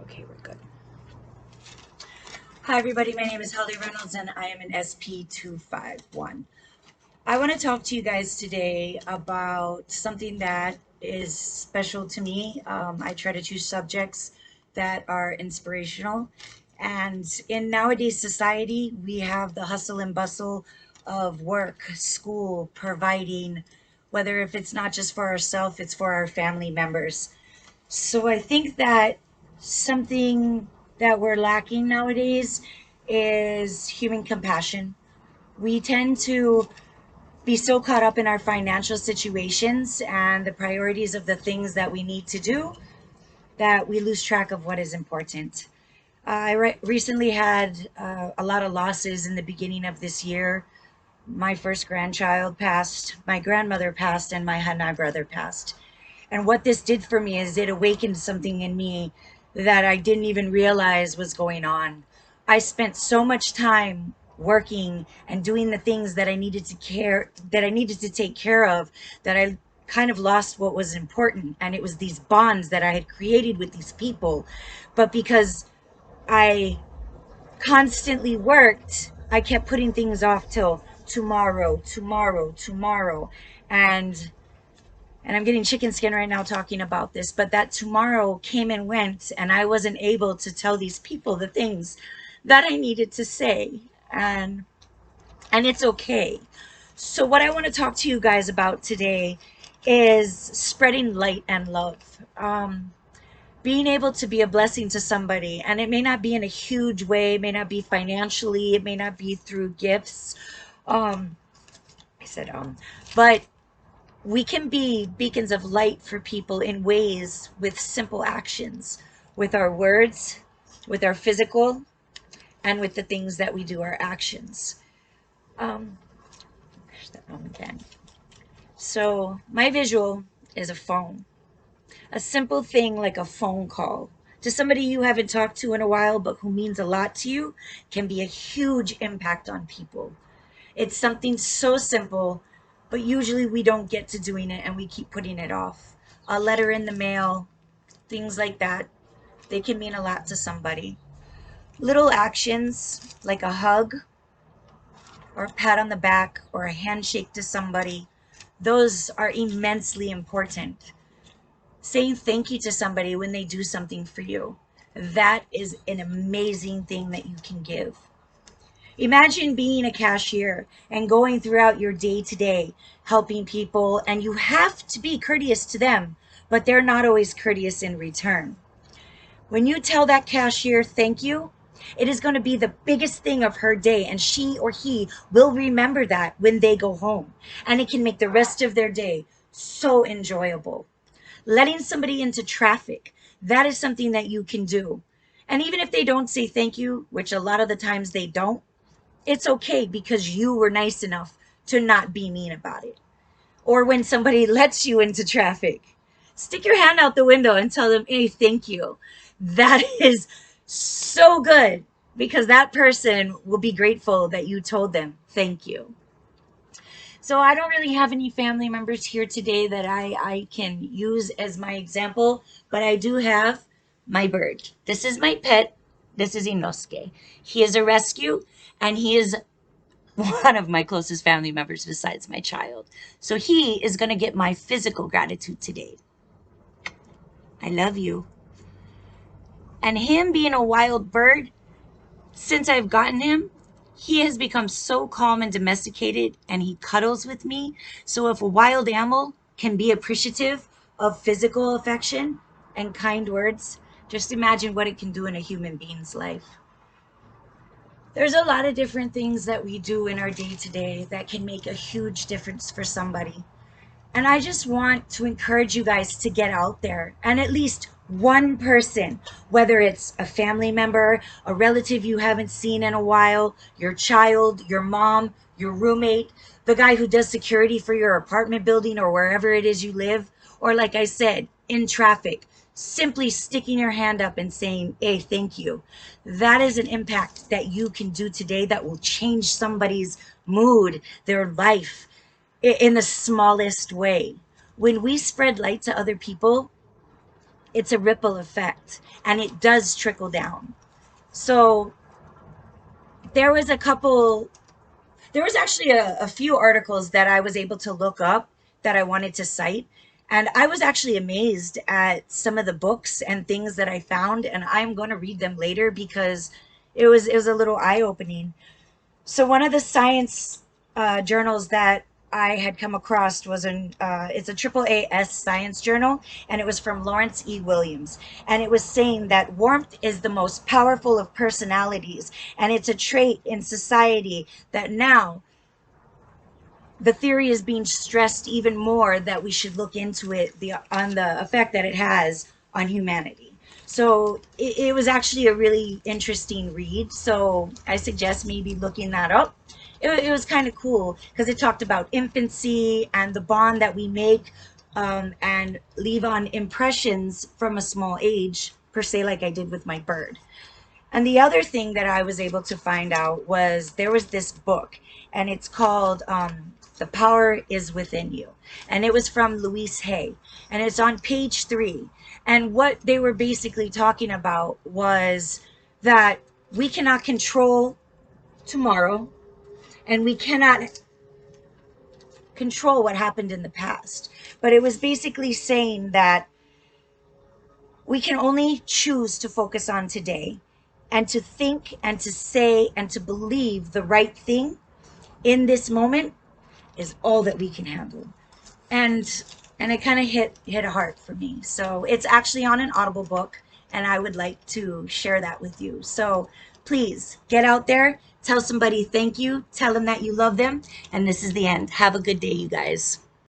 Okay, we're good. Hi, everybody. My name is Holly Reynolds, and I am an SP251. I want to talk to you guys today about something that is special to me. I try to choose subjects that are inspirational. And in nowadays society, we have the hustle and bustle of work, school, providing, whether if it's not just for ourselves, it's for our family members. So I think that something that we're lacking nowadays is human compassion. We tend to be so caught up in our financial situations and the priorities of the things that we need to do that we lose track of what is important. Recently had a lot of losses in the beginning of this year. My first grandchild passed, my grandmother passed, and my Hana brother passed. And what this did for me is it awakened something in me that I didn't even realize was going on. I spent so much time working and doing the things that I needed to take care of, that I kind of lost what was important. And it was these bonds that I had created with these people. But because I constantly worked, I kept putting things off till tomorrow, tomorrow, tomorrow. And I'm getting chicken skin right now talking about this, but that tomorrow came and went, and I wasn't able to tell these people the things that I needed to say. And it's okay. So what I want to talk to you guys about today is spreading light and love. Being able to be a blessing to somebody, and it may not be in a huge way, it may not be financially, it may not be through gifts. Um, I said, but we can be beacons of light for people in ways with simple actions, with our words, with our physical, and with the things that we do, our actions. Um, there's that one again. So, my visual is a phone. A simple thing like a phone call to somebody you haven't talked to in a while, but who means a lot to you, can be a huge impact on people. It's something so simple, but usually we don't get to doing it and we keep putting it off. A letter in the mail, things like that, they can mean a lot to somebody. Little actions like a hug or a pat on the back or a handshake to somebody, those are immensely important. Saying thank you to somebody when they do something for you, that is an amazing thing that you can give. Imagine being a cashier and going throughout your day to day helping people, and you have to be courteous to them, but they're not always courteous in return. When you tell that cashier thank you, it is going to be the biggest thing of her day, and she or he will remember that when they go home. And it can make the rest of their day so enjoyable. Letting somebody into traffic, that is something that you can do. And even if they don't say thank you, which a lot of the times they don't, it's okay because you were nice enough to not be mean about it. Or when somebody lets you into traffic, stick your hand out the window and tell them, hey, thank you. That is so good because that person will be grateful that you told them thank you. So I don't really have any family members here today that I can use as my example, but I do have my bird. This is my pet. This is Inosuke. He is a rescue, and he is one of my closest family members besides my child. So he is going to get my physical gratitude today. I love you. And him being a wild bird, since I've gotten him, he has become so calm and domesticated, and he cuddles with me. So if a wild animal can be appreciative of physical affection and kind words, just imagine what it can do in a human being's life. There's a lot of different things that we do in our day to day that can make a huge difference for somebody. And I just want to encourage you guys to get out there and at least one person, whether it's a family member, a relative you haven't seen in a while, your child, your mom, your roommate, the guy who does security for your apartment building or wherever it is you live, or like I said, in traffic, simply sticking your hand up and saying, hey, thank you. That is an impact that you can do today that will change somebody's mood, their life in the smallest way. When we spread light to other people, it's a ripple effect and it does trickle down. So there was a couple, there was actually a few articles that I was able to look up that I wanted to cite. And I was actually amazed at some of the books and things that I found, and I'm going to read them later because it was a little eye opening. So one of the science journals that I had come across was it's a triple AS science journal, and it was from Lawrence E. Williams, and it was saying that warmth is the most powerful of personalities, and it's a trait in society that now the theory is being stressed even more that we should look into it on the effect that it has on humanity. So it was actually a really interesting read. So I suggest maybe looking that up. It was kind of cool because it talked about infancy and the bond that we make, and leave on impressions from a small age, per se, like I did with my bird. And the other thing that I was able to find out was there was this book, and it's called The Power is Within You. And it was from Louise Hay, and it's on page 3. And what they were basically talking about was that we cannot control tomorrow, and we cannot control what happened in the past. But it was basically saying that we can only choose to focus on today and to think and to say and to believe the right thing in this moment is all that we can handle. And it kind of hit a heart for me. So it's actually on an Audible book, and I would like to share that with you. So please get out there, tell somebody thank you, tell them that you love them, and this is the end. Have a good day, you guys.